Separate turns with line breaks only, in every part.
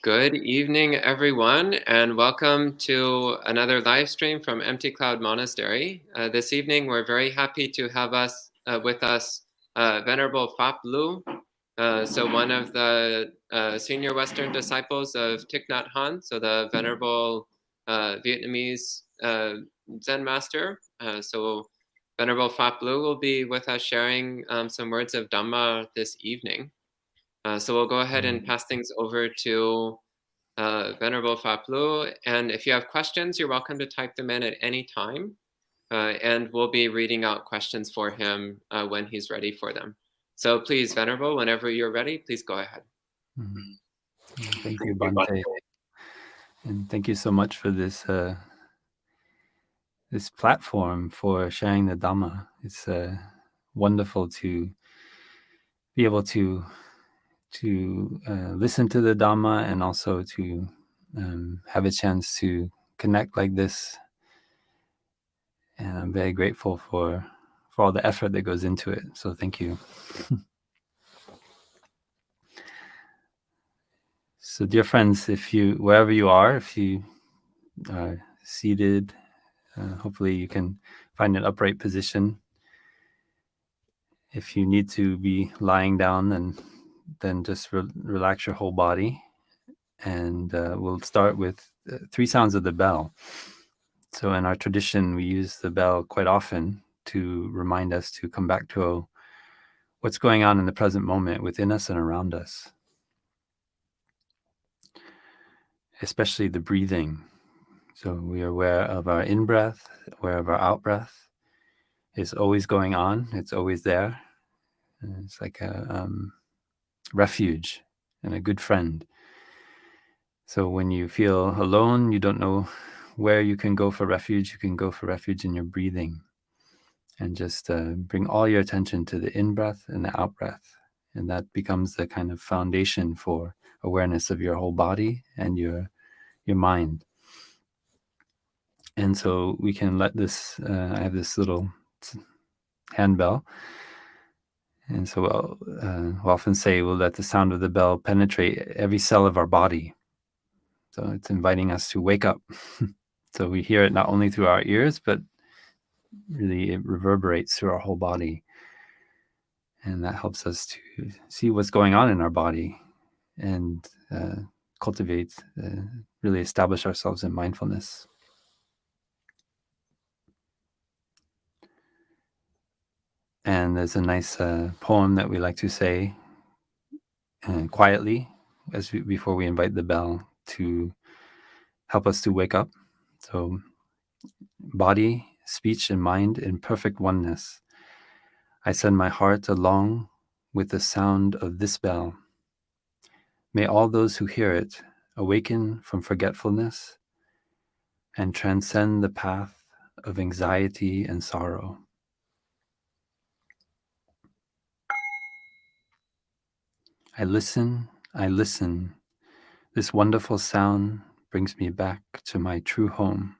Good evening, everyone, and welcome to another live stream from Empty Cloud Monastery. This evening, we're very happy to have with us Venerable Phap Luu, so one of the senior Western disciples of Thich Nhat Hanh, so the Venerable Vietnamese Zen master. So Venerable Phap Luu will be with us sharing some words of Dhamma this evening. So we'll go ahead and pass things over to Venerable Phap Luu. And if you have questions, you're welcome to type them in at any time. And we'll be reading out questions for him when he's ready for them. So please, Venerable, whenever you're ready, please go ahead.
Thank you, Bhante. And thank you so much for this this platform for sharing the Dhamma. It's wonderful to be able to listen to the Dhamma and also to have a chance to connect like this. And I'm very grateful for all the effort that goes into it. So thank you. So dear friends, wherever you are, if you are seated, hopefully you can find an upright position. If you need to be lying down, then just relax your whole body. And we'll start with 3 sounds of the bell. So in our tradition, we use the bell quite often to remind us to come back to what's going on in the present moment within us and around us. Especially the breathing. So we are aware of our in-breath, aware of our out-breath. It's always going on. It's always there. And it's like a refuge and a good friend. So when you feel alone, you don't know where you can go for refuge. You can go for refuge in your breathing. And just bring all your attention to the in-breath and the out-breath. And that becomes the kind of foundation for awareness of your whole body and your mind. And so we can let this, I have this little handbell. And so we'll often say we'll let the sound of the bell penetrate every cell of our body. So it's inviting us to wake up. So we hear it not only through our ears, but really it reverberates through our whole body. And that helps us to see what's going on in our body and cultivate, really establish ourselves in mindfulness. And there's a nice poem that we like to say quietly before we invite the bell to help us to wake up. So body, speech, and mind in perfect oneness. I send my heart along with the sound of this bell. May all those who hear it awaken from forgetfulness and transcend the path of anxiety and sorrow. I listen. This wonderful sound brings me back to my true home.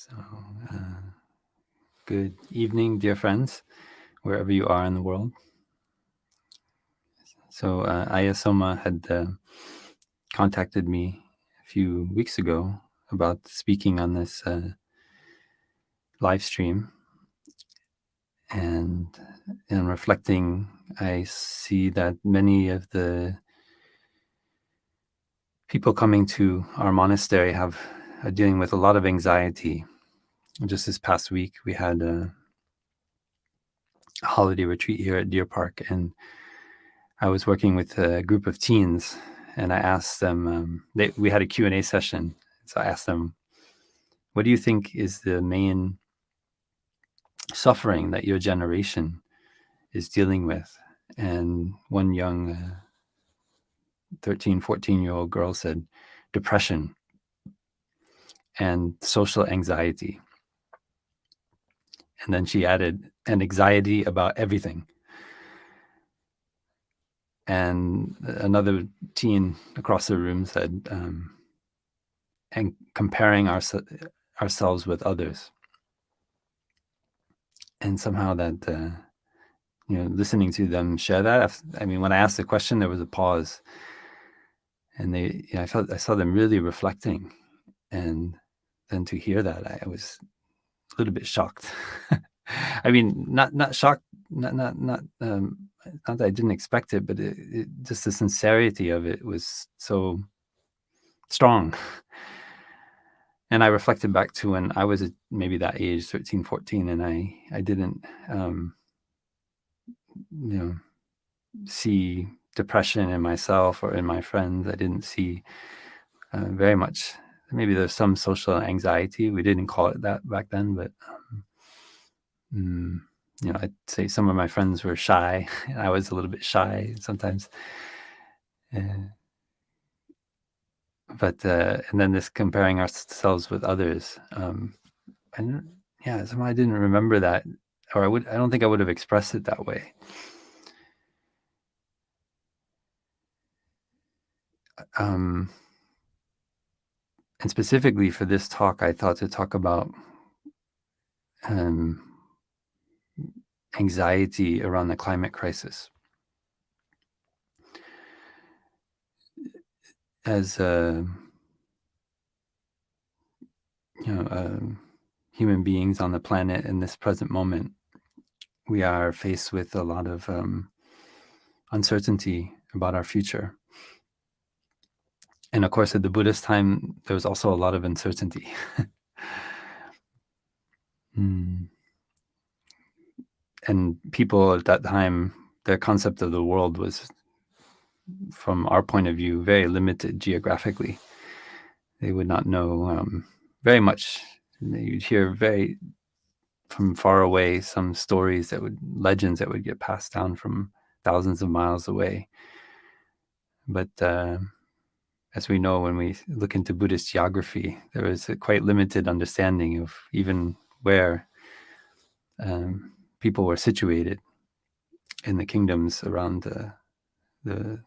So, good evening, dear friends, wherever you are in the world. So, Ayasoma had contacted me a few weeks ago about speaking on this live stream. And in reflecting, I see that many of the people coming to our monastery are dealing with a lot of anxiety. Just this past week, we had a holiday retreat here at Deer Park, and I was working with a group of teens, and I asked them, we had a Q&A session. So I asked them, what do you think is the main suffering that your generation is dealing with? And one young 13, 14-year-old girl said, depression and social anxiety. And then she added, and anxiety about everything. And another teen across the room said, and comparing ourselves with others. And somehow that, listening to them share that, I mean, when I asked the question, there was a pause. And I saw them really reflecting. And then to hear that, I was a little bit shocked. I mean, not shocked, not that I didn't expect it, but it just the sincerity of it was so strong. And I reflected back to when I was maybe that age, 13, 14, and I didn't, see depression in myself or in my friends. I didn't see very much. Maybe there's some social anxiety. We didn't call it that back then, but I'd say some of my friends were shy. I was a little bit shy sometimes. But and then this comparing ourselves with others. Somehow I didn't remember that, or I don't think I would have expressed it that way. And specifically for this talk, I thought to talk about anxiety around the climate crisis. As human beings on the planet in this present moment, we are faced with a lot of uncertainty about our future. And of course, at the Buddhist time, there was also a lot of uncertainty. And people at that time, their concept of the world was, from our point of view, very limited geographically. They would not know very much. You'd hear from far away some stories legends that would get passed down from thousands of miles away. But as we know, when we look into Buddhist geography, there is a quite limited understanding of even where people were situated in the kingdoms around the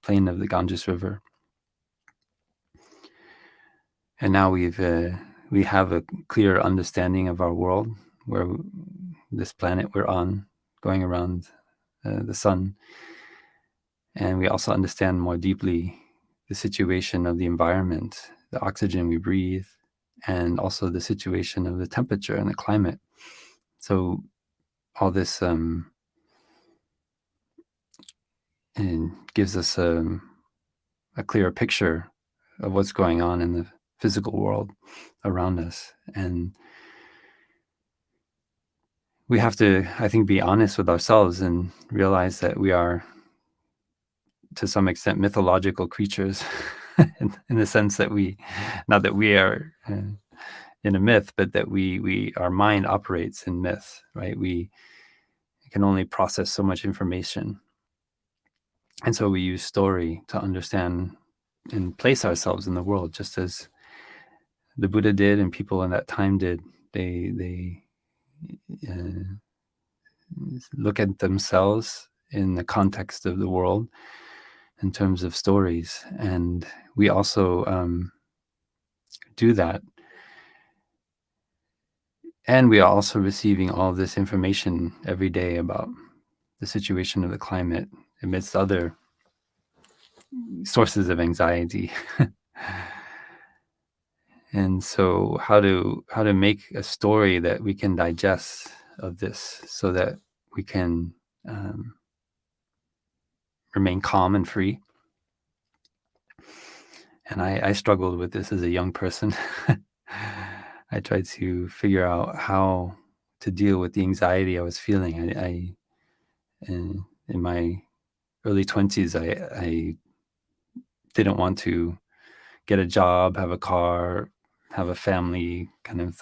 plain of the Ganges River. And now we have a clear understanding of our world, where this planet we're on, going around the sun. And we also understand more deeply the situation of the environment, the oxygen we breathe, and also the situation of the temperature and the climate. So all this gives us a clearer picture of what's going on in the physical world around us. And we have to, I think, be honest with ourselves and realize that we are, to some extent, mythological creatures in the sense that not that we are in a myth, but that our mind operates in myth, right? We can only process so much information. And so we use story to understand and place ourselves in the world, just as the Buddha did and people in that time did. They look at themselves in the context of the world in terms of stories. And we also do that And we are also receiving all this information every day about the situation of the climate amidst other sources of anxiety. And so how to make a story that we can digest of this so that we can remain calm and free. And I struggled with this as a young person. I tried to figure out how to deal with the anxiety I was feeling. In my early 20s, I didn't want to get a job, have a car, have a family, kind of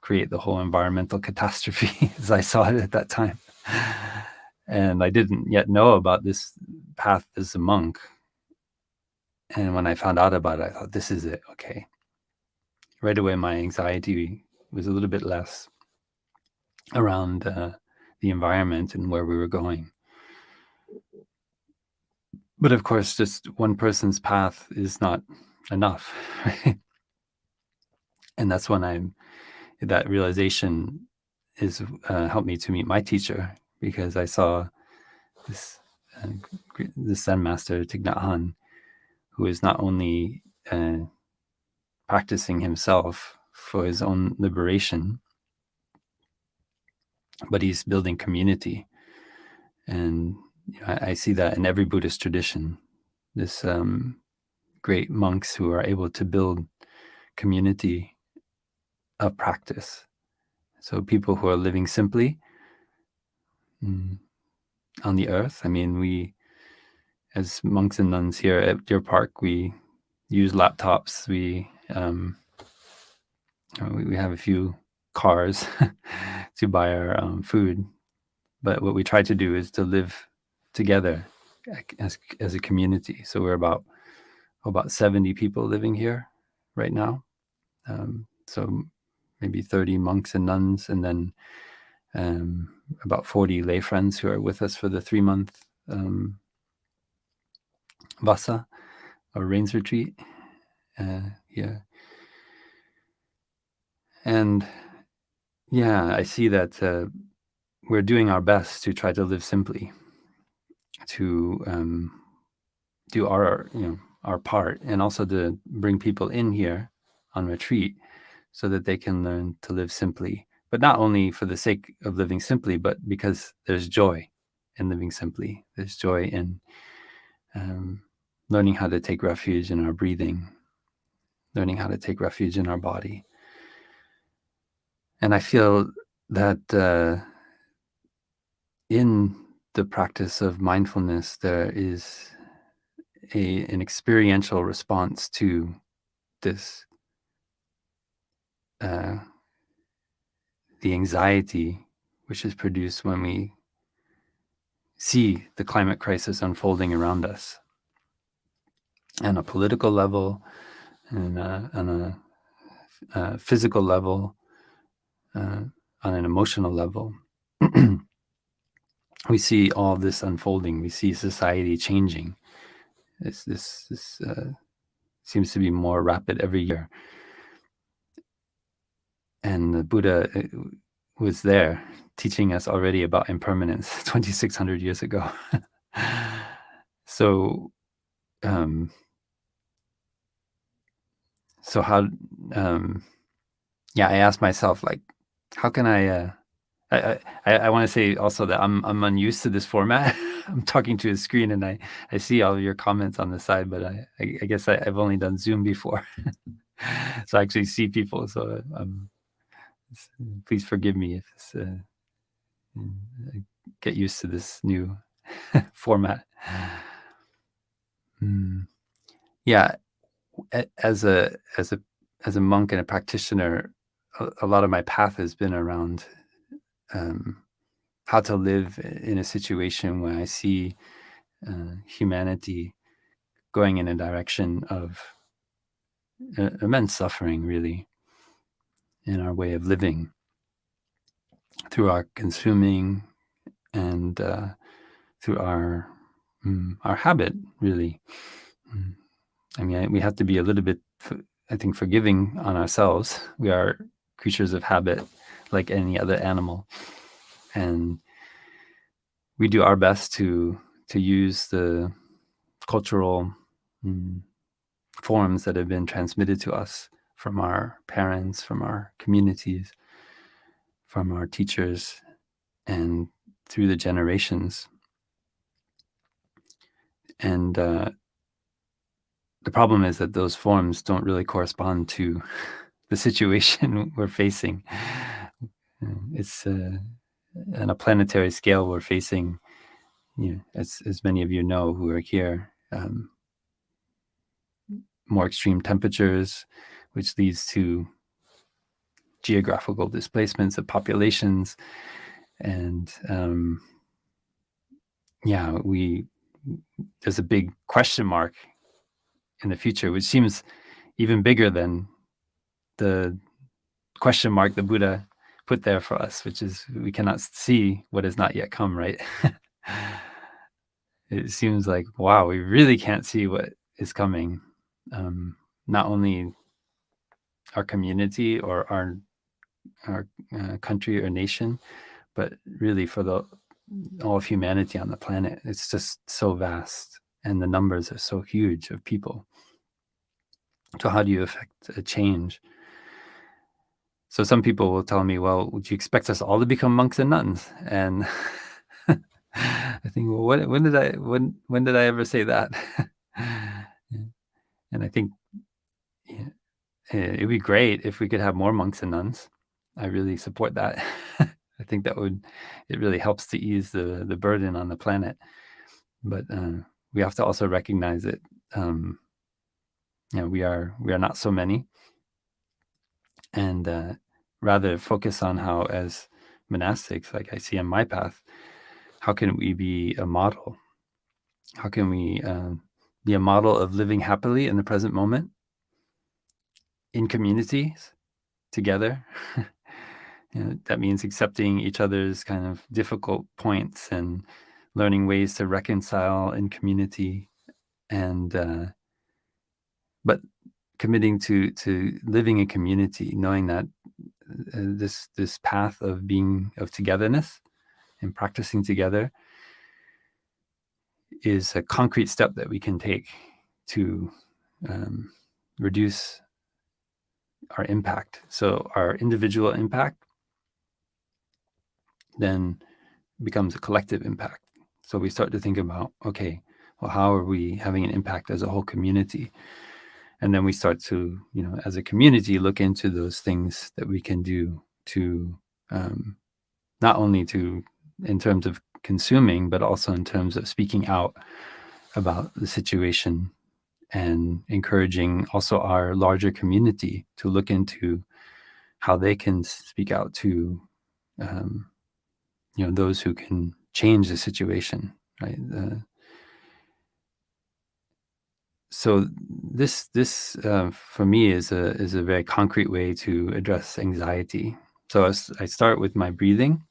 create the whole environmental catastrophe as I saw it at that time. And I didn't yet know about this path as a monk. And when I found out about it, I thought, this is it. Okay. Right away, my anxiety was a little bit less around the environment and where we were going. But of course, just one person's path is not enough, right? And that's when that realization is helped me to meet my teacher, because I saw this Zen master, Thich Nhat Hanh, who is not only practicing himself for his own liberation, but he's building community. And I see that in every Buddhist tradition. This great monks who are able to build community of practice. So people who are living simply on the earth. I mean, we, as monks and nuns here at Deer Park, we use laptops. We have a few cars to buy our food. But what we try to do is to live together as a community. So we're about 70 people living here right now. So maybe 30 monks and nuns, and then about 40 lay friends who are with us for the 3-month Vasa, or rains retreat. Yeah. And yeah, I see that we're doing our best to try to live simply, to do our part, and also to bring people in here on retreat so that they can learn to live simply, but not only for the sake of living simply, but because there's joy in living simply. There's joy in learning how to take refuge in our breathing, learning how to take refuge in our body. And I feel that in the practice of mindfulness, there is an experiential response to this, the anxiety which is produced when we see the climate crisis unfolding around us, on a political level, and on a physical level, on an emotional level. We see all this unfolding. We see society changing. This seems to be more rapid every year. And the Buddha was there teaching us already about impermanence 2,600 years ago. So how, I asked myself, like, how can I want to say also that I'm unused to this format. I'm talking to a screen and I see all of your comments on the side, but I guess I've only done Zoom before. So I actually see people. So please forgive me if it's, I get used to this new format. Yeah, as a monk and a practitioner, a lot of my path has been around how to live in a situation where I see humanity going in a direction of immense suffering, really, in our way of living, through our consuming and through our habit, really. I mean, we have to be a little bit, I think, forgiving on ourselves. We are creatures of habit, like any other animal. And we do our best to use the cultural forms that have been transmitted to us from our parents, from our communities, from our teachers, and through the generations. And the problem is that those forms don't really correspond to the situation we're facing. It's on a planetary scale, we're facing, as many of you know who are here, more extreme temperatures, which leads to geographical displacements of populations. And there's a big question mark in the future, which seems even bigger than the question mark the Buddha put there for us, which is we cannot see what has not yet come, right? It seems like, wow, we really can't see what is coming. Not only our community or our country or nation, but really for all of humanity on the planet. It's just so vast, and the numbers are so huge of people. So how do you affect a change? So some people will tell me, well, would you expect us all to become monks and nuns? And I think, well, when did I ever say that? And I think it'd be great if we could have more monks and nuns. I really support that. I think it really helps to ease the burden on the planet. But we have to also recognize that we are not so many, and rather focus on how, as monastics, like I see on my path, how can we be a model? How can we be a model of living happily in the present moment, in communities, together? That means accepting each other's kind of difficult points and learning ways to reconcile in community, and but committing to living in community, knowing that this path of togetherness and practicing together is a concrete step that we can take to reduce our impact. So our individual impact then becomes a collective impact. So we start to think about, okay, well, how are we having an impact as a whole community? And then we start to, as a community, look into those things that we can do to not only in terms of consuming, but also in terms of speaking out about the situation, and encouraging also our larger community to look into how they can speak out to those who can change the situation, right? So this for me is a very concrete way to address anxiety. So I start with my breathing,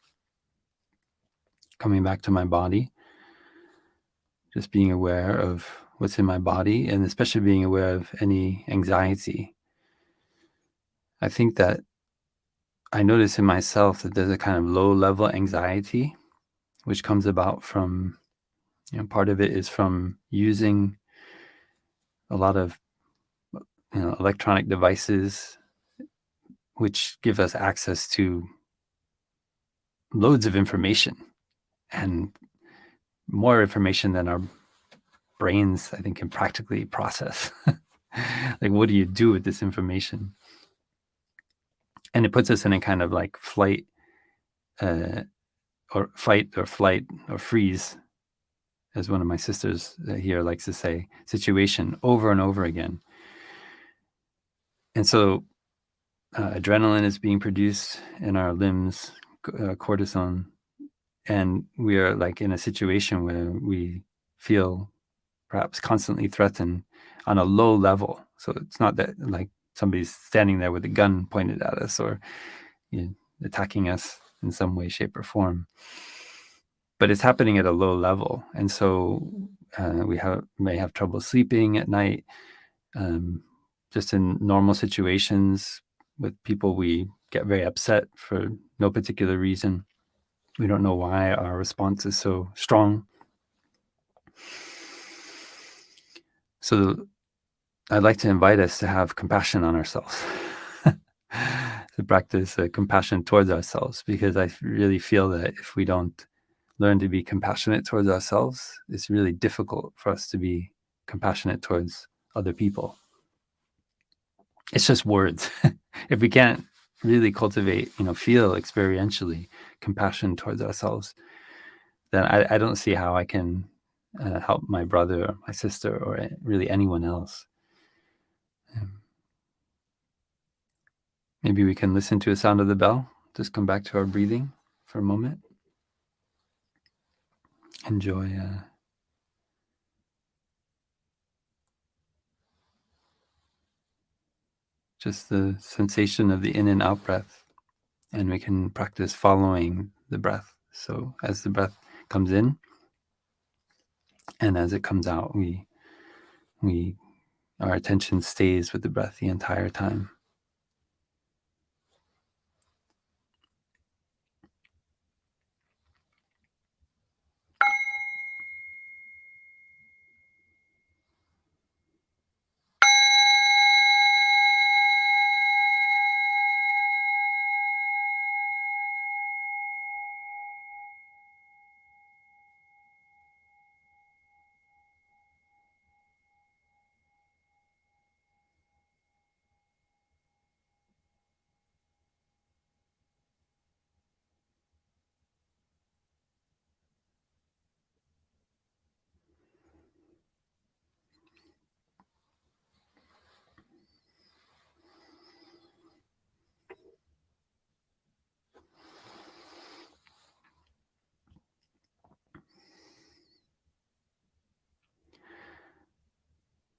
coming back to my body, just being aware of what's in my body, and especially being aware of any anxiety. I think that I notice in myself that there's a kind of low-level anxiety, which comes about from, part of it is from using a lot of electronic devices, which give us access to loads of information, and more information than our brains, I think, can practically process. Like, what do you do with this information? And it puts us in a kind of like fight or flight or freeze, as one of my sisters here likes to say, situation over and over again. And so adrenaline is being produced in our limbs, cortisol, and we are like in a situation where we feel perhaps constantly threatened on a low level. So it's not that like somebody's standing there with a gun pointed at us or attacking us in some way, shape, or form, but it's happening at a low level. And so we may have trouble sleeping at night, just in normal situations with people we get very upset for no particular reason. We don't know why our response is so strong. So I'd like to invite us to have compassion on ourselves, to practice compassion towards ourselves, because I really feel that if we don't learn to be compassionate towards ourselves, it's really difficult for us to be compassionate towards other people. It's just words. If we can't really cultivate, feel experientially compassion towards ourselves, then I don't see how I can help my brother or my sister or really anyone else. Maybe we can listen to the sound of the bell. Just come back to our breathing for a moment. Enjoy just the sensation of the in and out breath. And we can practice following the breath. So as the breath comes in and as it comes out, our attention stays with the breath the entire time.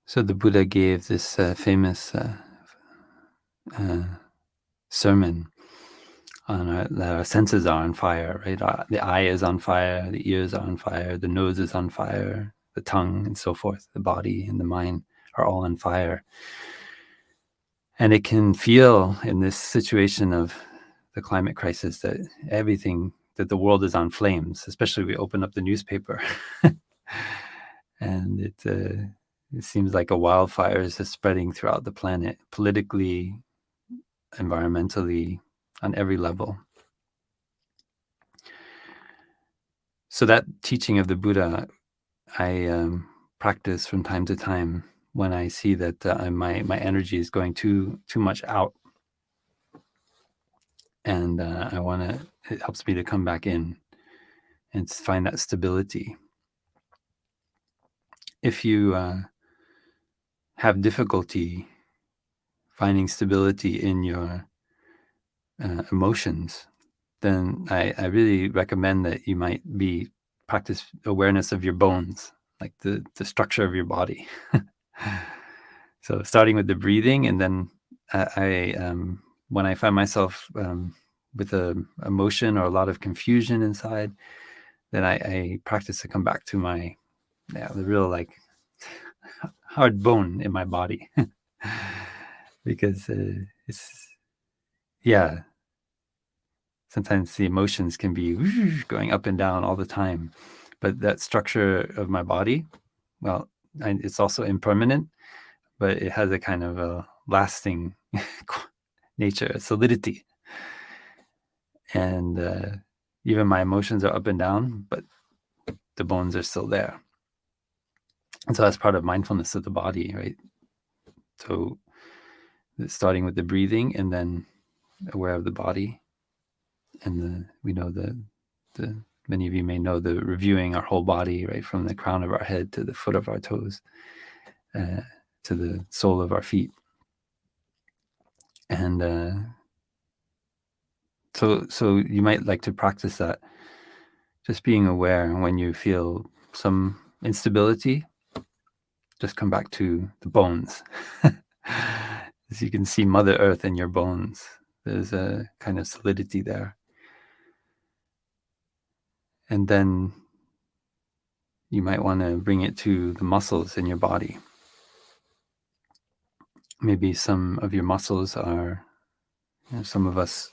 So the Buddha gave this famous sermon on that our senses are on fire, right? The eye is on fire, the ears are on fire, the nose is on fire, the tongue and so forth, the body and the mind are all on fire. And it can feel in this situation of the climate crisis that that the world is on flames, especially if we open up the newspaper. And it seems like a wildfire is just spreading throughout the planet, politically, environmentally, on every level. So that teaching of the Buddha, I practice from time to time when I see that my energy is going too much out, and it helps me to come back in and find that stability. If you have difficulty finding stability in your emotions, then I really recommend that you might practice awareness of your bones, like the structure of your body. So starting with the breathing, and then when I find myself with a emotion or a lot of confusion inside, then I practice to come back to the real like hard bone in my body. Because sometimes the emotions can be going up and down all the time, but that structure of my body, well, it's also impermanent, but it has a kind of a lasting nature, a solidity. And even my emotions are up and down, but the bones are still there. And so that's part of mindfulness of the body, right? So starting with the breathing and then aware of the body. And we know the many of you may know the reviewing our whole body, right, from the crown of our head to the foot of our toes, to the sole of our feet. And so you might like to practice that, just being aware when you feel some instability, just come back to the bones. As you can see Mother Earth in your bones, there's a kind of solidity there. And then you might want to bring it to the muscles in your body. Maybe some of your muscles are Some of us,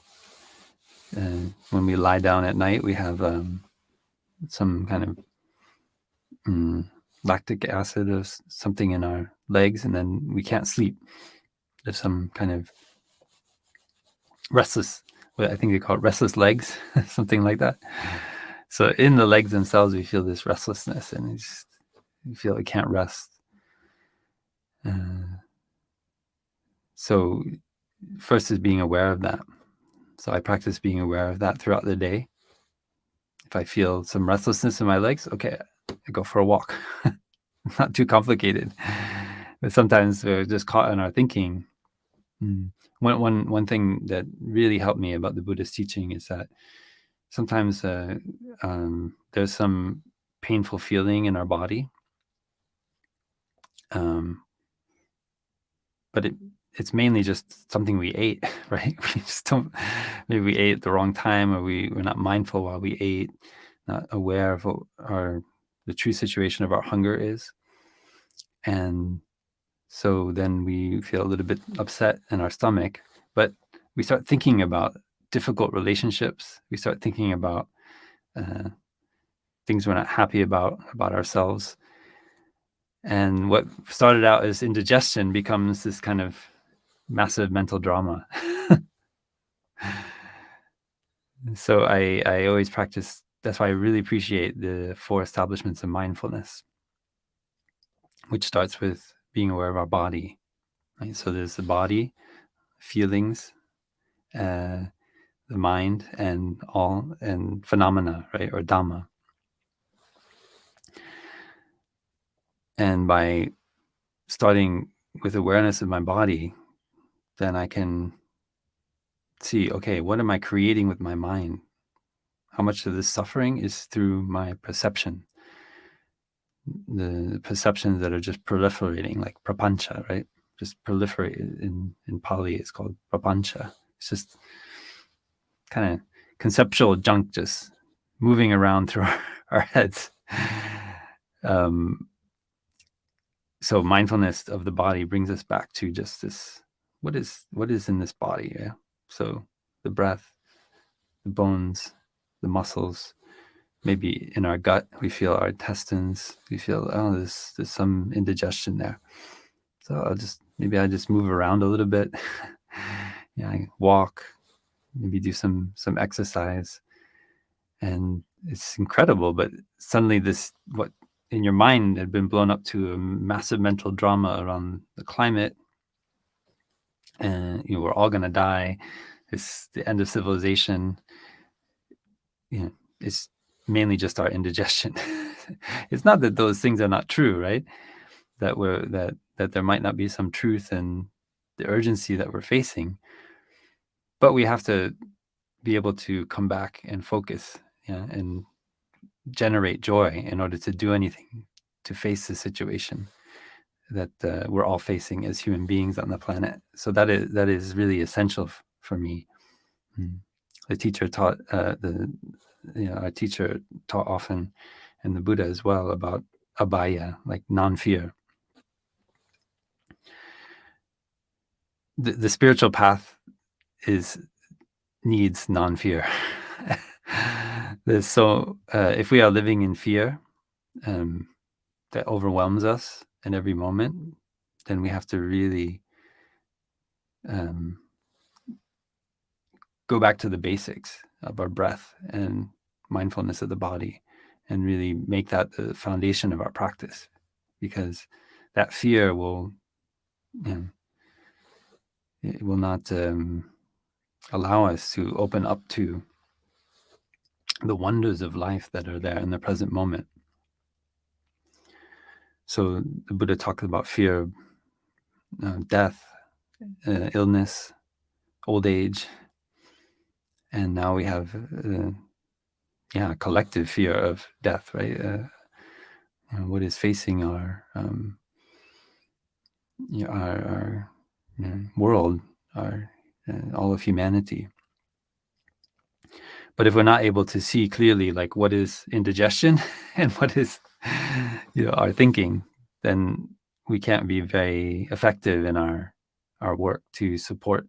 when we lie down at night, we have some kind of lactic acid or something in our legs, and then we can't sleep. There's some kind of restless, I think they call it restless legs, something like that. So in the legs themselves, we feel this restlessness, and we feel we can't rest. So first is being aware of that. So I practice being aware of that throughout the day. If I feel some restlessness in my legs, okay, I go for a walk. Not too complicated. But sometimes we're just caught in our thinking. One thing that really helped me about the Buddhist teaching is that sometimes there's some painful feeling in our body, but it's mainly just something we ate, right? We just don't, maybe we ate at the wrong time, or we're not mindful while we ate, not aware of what the true situation of our hunger is. And so then we feel a little bit upset in our stomach, but we start thinking about difficult relationships. We start thinking about things we're not happy about ourselves. And what started out as indigestion becomes this kind of massive mental drama. So I always practice. That's why I really appreciate the 4 establishments of mindfulness, which starts with being aware of our body. Right? So there's the body, feelings, the mind, and phenomena, right, or Dhamma. And by starting with awareness of my body, then I can see, okay, what am I creating with my mind? How much of this suffering is through my perception? The perceptions that are just proliferating, like prapancha, right? Just proliferate. In Pali, it's called prapancha. It's just kind of conceptual junk just moving around through our heads. So mindfulness of the body brings us back to just this, what is in this body? Yeah. So the breath, the bones, the muscles, maybe in our gut, we feel our intestines, we feel, oh, there's some indigestion there. So I just move around a little bit. Yeah, I walk, maybe do some exercise. And it's incredible, but suddenly what in your mind had been blown up to a massive mental drama around the climate, and we're all going to die. It's the end of civilization. It's mainly just our indigestion. It's not that those things are not true, right? That there might not be some truth in the urgency that we're facing, but we have to be able to come back and focus, and generate joy in order to do anything, to face the situation that we're all facing as human beings on the planet. So that is really essential for me. The teacher taught our teacher taught often, and the Buddha as well, about abhaya, like non-fear. The spiritual path needs non-fear. If we are living in fear that overwhelms us in every moment, then we have to really go back to the basics of our breath and mindfulness of the body, and really make that the foundation of our practice, because that fear will not allow us to open up to the wonders of life that are there in the present moment. So the Buddha talked about fear of death, illness, old age, and now we have a collective fear of death, right? What is facing our world, all of humanity. But if we're not able to see clearly, like, what is indigestion and what is our thinking, then we can't be very effective in our work to support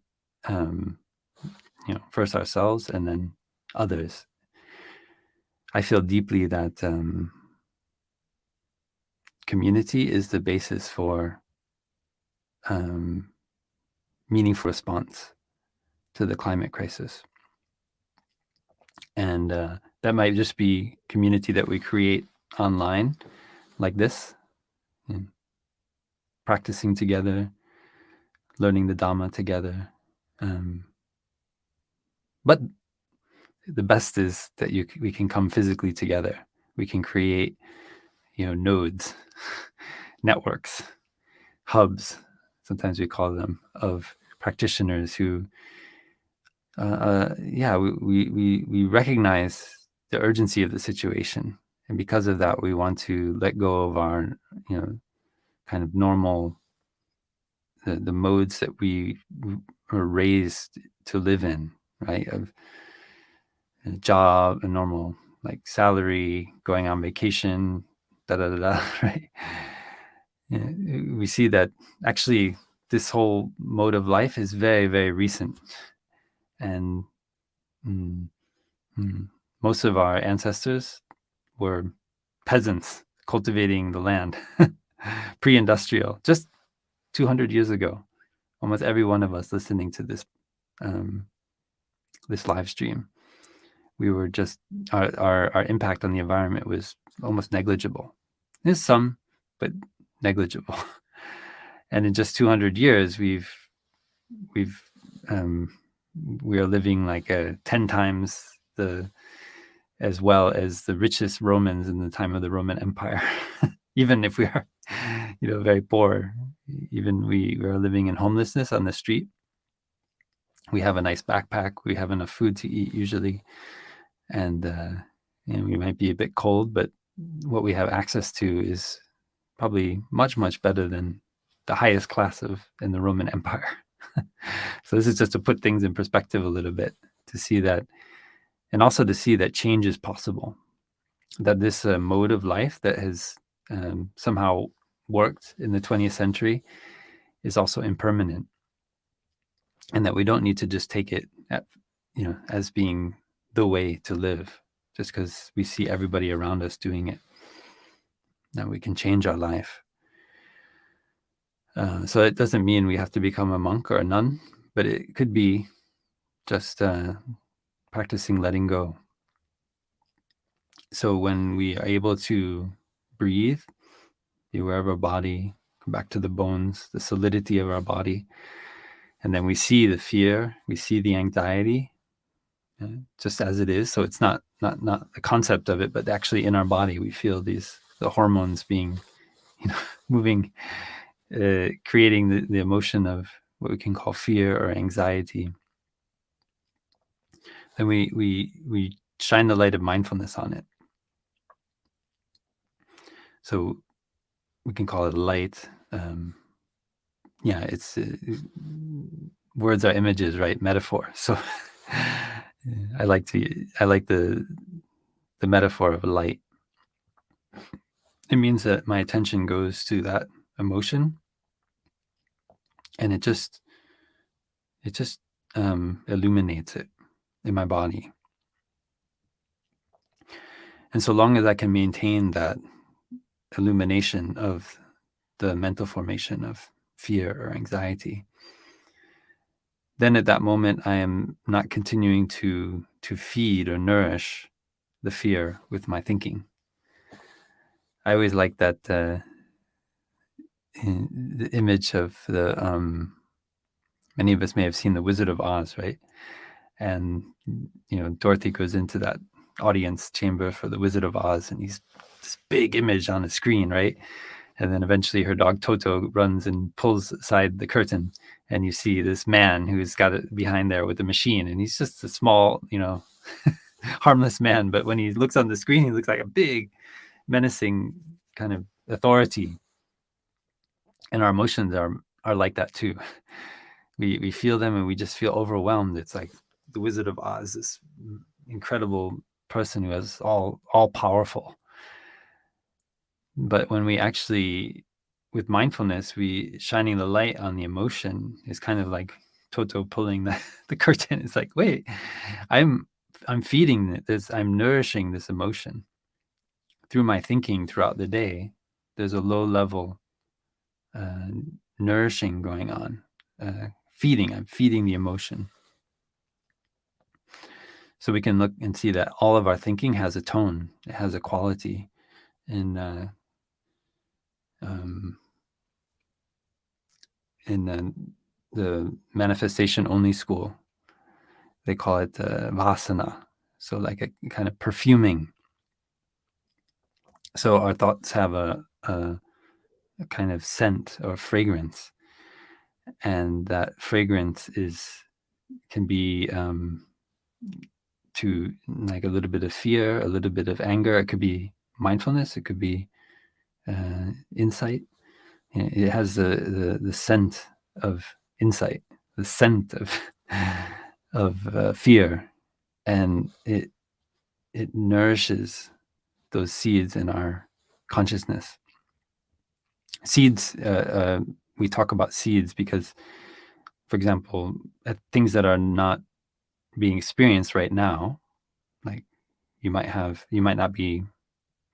first ourselves and then others. I feel deeply that community is the basis for meaningful response to the climate crisis. And that might just be community that we create online, like this, practicing together, learning the Dhamma together. But the best is that we can come physically together. We can create, nodes, networks, hubs, sometimes we call them, of practitioners who, we recognize the urgency of the situation. And because of that, we want to let go of our, kind of normal, the modes that we were raised to live in, right? Of a job, a normal like salary, going on vacation, right? We see that actually this whole mode of life is very, very recent. And most of our ancestors were peasants cultivating the land, pre-industrial, just 200 years ago. Almost every one of us listening to this this live stream, we were just our impact on the environment was almost negligible. There's some, but negligible. And in just 200 years, we are living like 10 times as well as the richest Romans in the time of the Roman Empire. Even if we are, very poor, even we are living in homelessness on the street. We have a nice backpack. We have enough food to eat usually. And we might be a bit cold, but what we have access to is probably much, much better than the highest class in the Roman Empire. So this is just to put things in perspective a little bit, to see that, and also to see that change is possible, that this mode of life that has somehow worked in the 20th century is also impermanent, and that we don't need to just take it as being the way to live just because we see everybody around us doing it. That we can change our life. So it doesn't mean we have to become a monk or a nun, but it could be just practicing letting go. So when we are able to breathe, be aware of our body, come back to the bones, the solidity of our body, and then we see the fear, we see the anxiety, just as it is. So it's not the concept of it, but actually in our body we feel the hormones being, moving, creating the emotion of what we can call fear or anxiety. Then we shine the light of mindfulness on it. So we can call it light. It's words are images, right? Metaphor. So I like the metaphor of a light. It means that my attention goes to that emotion, and it just illuminates it in my body. And so long as I can maintain that illumination of the mental formation of fear or anxiety, then at that moment I am not continuing to feed or nourish the fear with my thinking. I always like that the image of many of us may have seen The Wizard of Oz, right? And Dorothy goes into that audience chamber for The Wizard of Oz, and he's this big image on the screen, right? And then eventually her dog Toto runs and pulls aside the curtain, and you see this man who's got it behind there with the machine, and he's just a small, harmless man. But when he looks on the screen, he looks like a big, menacing kind of authority. And our emotions are like that too. We feel them and we just feel overwhelmed. It's like the Wizard of Oz, this incredible person who is all powerful. But when we actually, with mindfulness, we shining the light on the emotion is kind of like Toto pulling the curtain. It's like, wait, I'm feeding this, I'm nourishing this emotion through my thinking throughout the day. There's a low level nourishing going on, feeding. I'm feeding the emotion. So we can look and see that all of our thinking has a tone, it has a quality. In the manifestation only school, they call it vasana. So like a kind of perfuming. So our thoughts have a kind of scent or fragrance, and that fragrance can be to like a little bit of fear, a little bit of anger. It could be mindfulness. It could be insight. It has the scent of insight, the scent of fear, and it nourishes those seeds in our consciousness. Seeds, we talk about seeds because, for example, things that are not being experienced right now, like you might not be,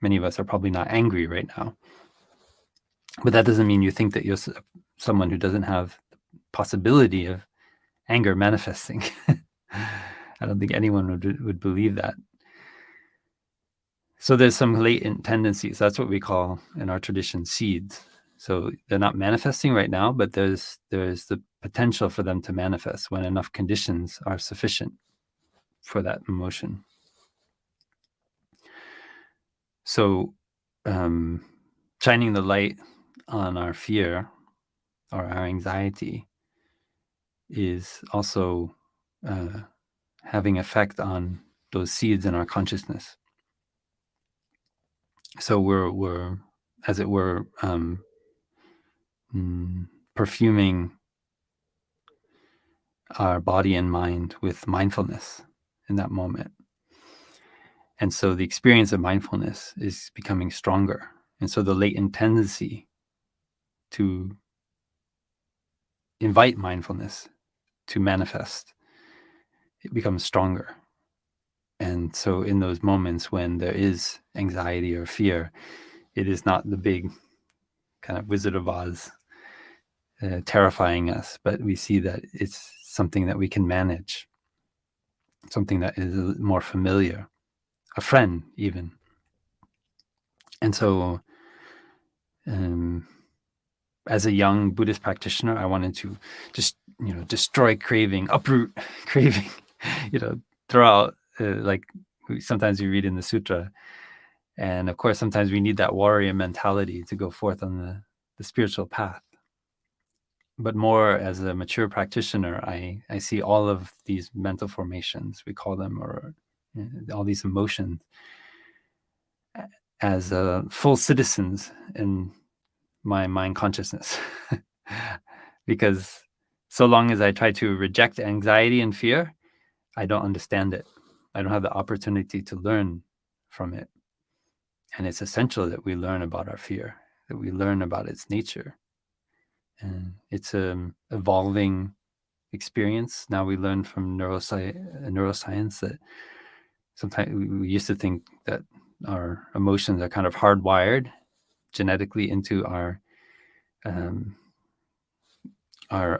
many of us are probably not angry right now, but that doesn't mean you think that you're someone who doesn't have the possibility of anger manifesting. I don't think anyone would believe that. So there's some latent tendencies. That's what we call in our tradition seeds. So they're not manifesting right now, but there's the potential for them to manifest when enough conditions are sufficient for that emotion. So shining the light on our fear or our anxiety is also having effect on those seeds in our consciousness. So we're as it were perfuming our body and mind with mindfulness in that moment. And so the experience of mindfulness is becoming stronger. And so the latent tendency to invite mindfulness to manifest, it becomes stronger. And so in those moments when there is anxiety or fear, it is not the big kind of Wizard of Oz terrifying us, but we see that it's something that we can manage, something that is more familiar, a friend even. And so as a young Buddhist practitioner, I wanted to just, destroy craving, uproot craving, throw out, like sometimes we read in the sutra. And of course, sometimes we need that warrior mentality to go forth on the spiritual path. But more as a mature practitioner, I see all of these mental formations, we call them, or all these emotions, as full citizens in my mind consciousness. Because so long as I try to reject anxiety and fear, I don't understand it. I don't have the opportunity to learn from it. And it's essential that we learn about our fear, that we learn about its nature. And it's an evolving experience. Now we learn from neuroscience that sometimes we used to think that our emotions are kind of hardwired genetically into our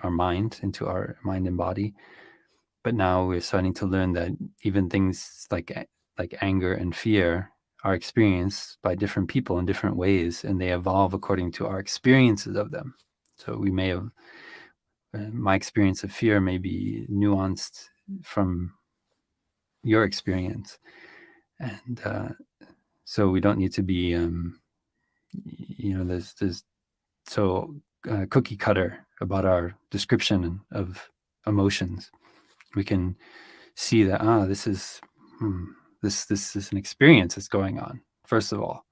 mind, into our mind and body. But now we're starting to learn that even things like anger and fear are experienced by different people in different ways, and they evolve according to our experiences of them. So we may have, my experience of fear may be nuanced from your experience. And so we don't need to be, there's so cookie cutter about our description of emotions. We can see that, this is this is an experience that's going on, first of all.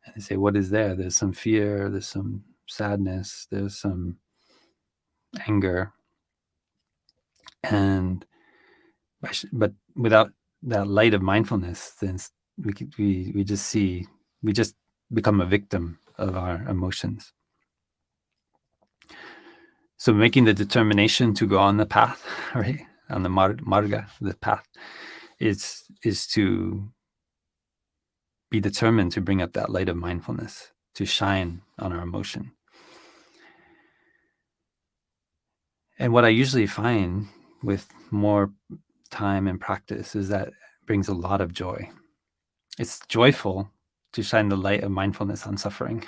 And they say, what is there? There's some fear, there's some sadness, there's some anger. But without that light of mindfulness, then we just become a victim of our emotions. So making the determination to go on the path, right, on the marga, the path, is to be determined to bring up that light of mindfulness, to shine on our emotion. And what I usually find with more time and practice is that it brings a lot of joy. It's joyful to shine the light of mindfulness on suffering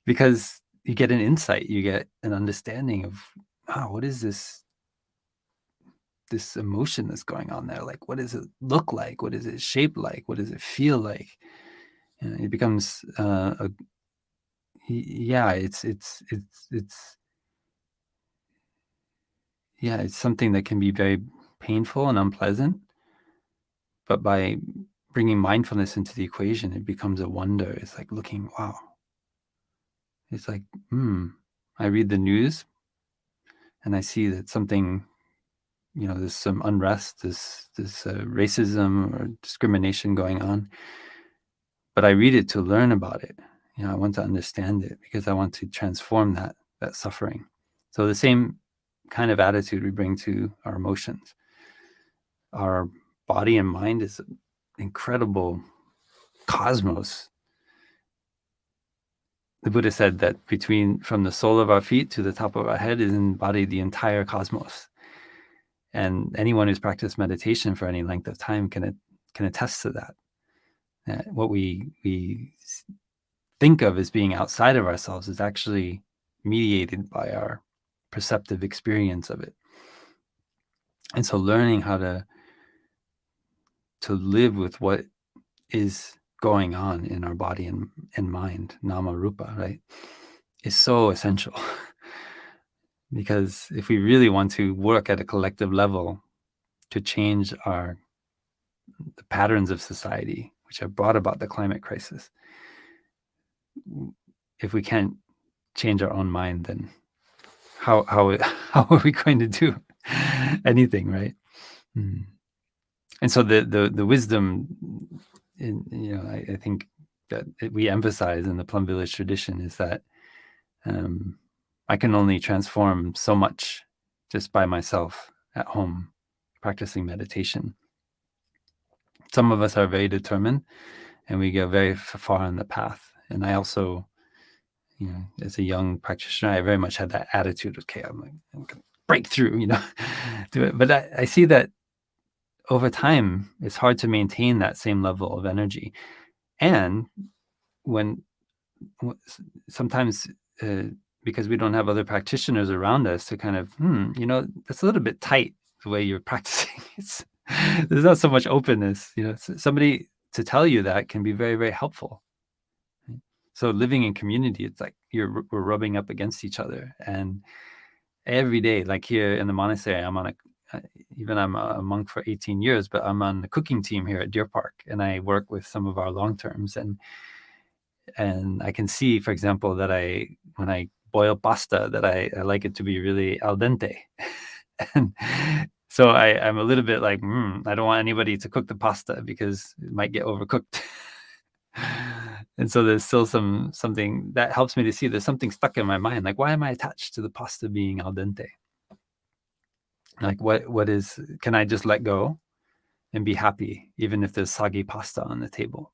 because you get an insight, you get an understanding of, wow, what is this emotion that's going on there? Like, what does it look like? What is it shaped like? What does it feel like? It becomes it's something that can be very painful and unpleasant, but by bringing mindfulness into the equation, it becomes a wonder. It's like looking, wow. It's like, I read the news and I see that something, there's some unrest, this racism or discrimination going on, but I read it to learn about it. I want to understand it because I want to transform that suffering. So the same kind of attitude we bring to our emotions. Our body and mind is an incredible cosmos. The Buddha said that from the sole of our feet to the top of our head is embodied the entire cosmos. And anyone who's practiced meditation for any length of time can attest to that. What we think of as being outside of ourselves is actually mediated by our perceptive experience of it. And so learning how to live with what is going on in our body and mind, nama rupa, right, is so essential. Because if we really want to work at a collective level to change the patterns of society, which have brought about the climate crisis, if we can't change our own mind, then how are we going to do anything, right? And so the wisdom, I think that we emphasize in the Plum Village tradition is that I can only transform so much just by myself at home practicing meditation. Some of us are very determined and we go very far on the path. And I also, as a young practitioner, I very much had that attitude, okay, I'm going to break through, do it. But I see that over time, it's hard to maintain that same level of energy. And sometimes, because we don't have other practitioners around us to kind of, that's a little bit tight the way you're practicing. There's not so much openness, somebody to tell you that can be very, very helpful. So living in community, it's like we're rubbing up against each other. And every day, like here in the monastery, I'm a monk for 18 years, but I'm on the cooking team here at Deer Park, and I work with some of our long terms. And I can see, for example, that when I boil pasta, that I like it to be really al dente. And so I'm a little bit like, I don't want anybody to cook the pasta because it might get overcooked. And so there's still something that helps me to see there's something stuck in my mind. Like, why am I attached to the pasta being al dente? Like, can I just let go and be happy, even if there's soggy pasta on the table?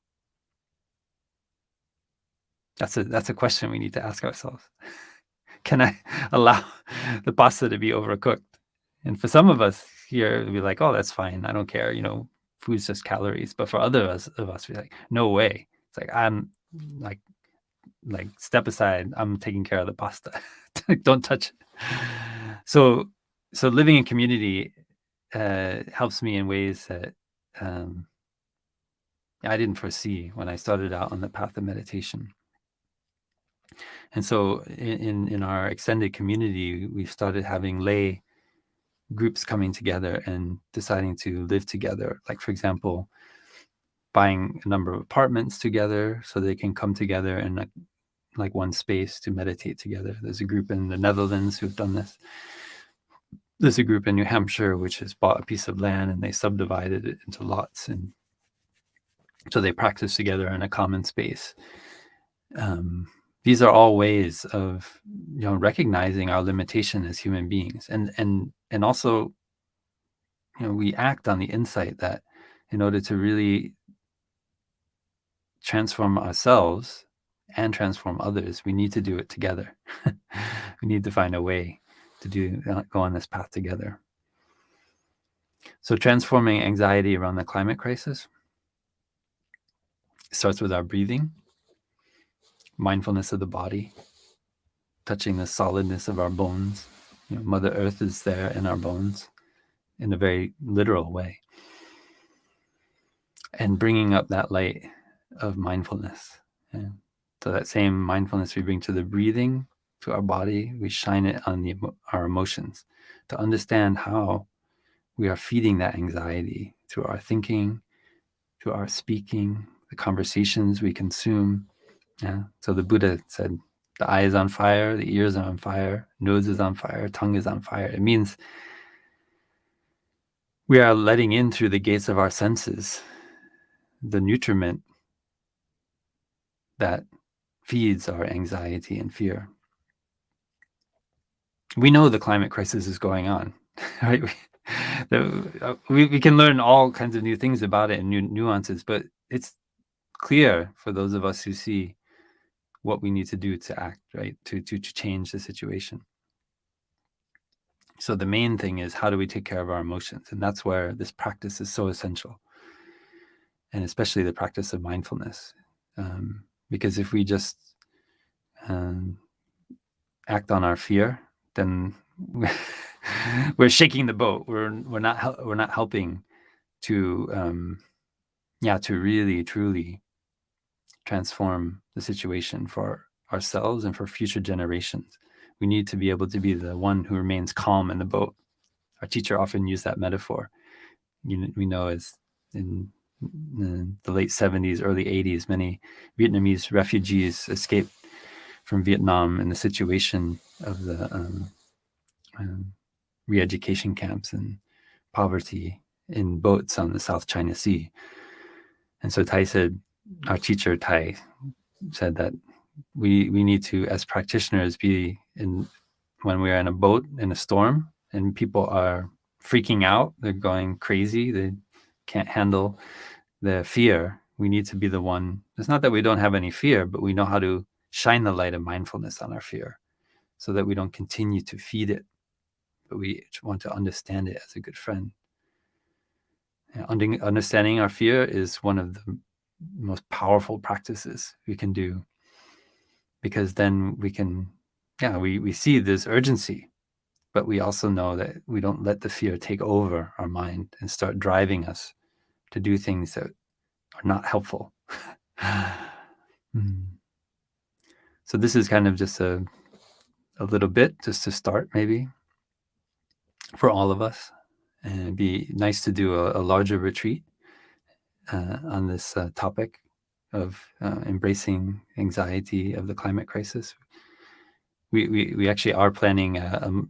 That's a question we need to ask ourselves. Can I allow the pasta to be overcooked? And for some of us here, we'll be like, oh, that's fine. I don't care. Food's just calories. But for others of us, we're like, no way. It's like, I'm like step aside. I'm taking care of the pasta. Don't touch it. So living in community helps me in ways that I didn't foresee when I started out on the path of meditation. And so in our extended community, we've started having lay groups coming together and deciding to live together. Like, for example, buying a number of apartments together so they can come together in like one space to meditate together. There's a group in the Netherlands who've done this. There's a group in New Hampshire which has bought a piece of land and they subdivided it into lots. And so they practice together in a common space. these are all ways of recognizing our limitation as human beings, and also we act on the insight that in order to really transform ourselves and transform others, we need to do it together. We need to find a way to go on this path together. So transforming anxiety around the climate crisis starts with our breathing, mindfulness of the body, touching the solidness of our bones. Mother Earth is there in our bones in a very literal way. And bringing up that light of mindfulness. And so that same mindfulness we bring to the breathing, to our body, we shine it on our emotions to understand how we are feeding that anxiety through our thinking, through our speaking, the conversations we consume. Yeah. So the Buddha said, the eye is on fire, the ears are on fire, nose is on fire, tongue is on fire. It means we are letting in through the gates of our senses the nutriment that feeds our anxiety and fear. We know the climate crisis is going on, right? We can learn all kinds of new things about it and new nuances, but it's clear for those of us who see what we need to do to act, right? To change the situation. So the main thing is, how do we take care of our emotions? And that's where this practice is so essential. And especially the practice of mindfulness. Because if we just act on our fear, then we're shaking the boat. We're not helping to to really truly transform the situation for ourselves and for future generations. We need to be able to be the one who remains calm in the boat. Our teacher often used that metaphor. We know as in the late 70s, early 80s, many Vietnamese refugees escaped from Vietnam in the situation of the re-education camps and poverty in boats on the South China Sea. And so our teacher Tai said that we need to, as practitioners, be when we're in a boat in a storm and people are freaking out, they're going crazy, they can't handle the fear. We need to be the one. It's not that we don't have any fear, but we know how to shine the light of mindfulness on our fear so that we don't continue to feed it, but we want to understand it as a good friend. Understanding our fear is one of the most powerful practices we can do, because then we can, we see this urgency, but we also know that we don't let the fear take over our mind and start driving us to do things that are not helpful. So this is kind of just a little bit just to start, maybe, for all of us. And it'd be nice to do a larger retreat on this topic of embracing anxiety of the climate crisis. We actually are planning a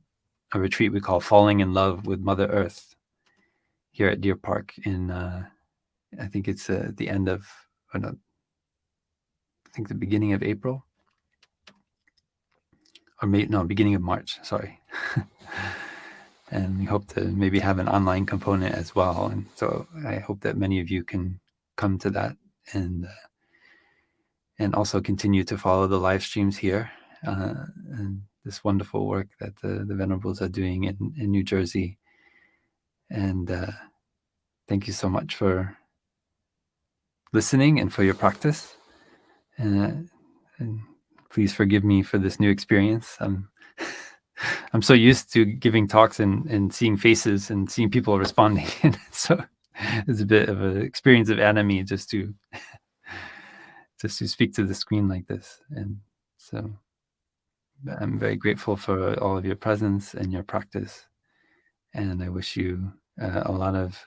retreat we call Falling in Love with Mother Earth here at Deer Park in, I think it's the end of, I think the beginning of April. Or beginning of March, sorry. And we hope to maybe have an online component as well. And so I hope that many of you can come to that and also continue to follow the live streams here and this wonderful work that the Venerables are doing in New Jersey. And thank you so much for listening and for your practice. And please forgive me for this new experience. I'm so used to giving talks and seeing faces and seeing people responding. So it's a bit of an experience of enemy just to speak to the screen like this. And so I'm very grateful for all of your presence and your practice. And I wish you a lot of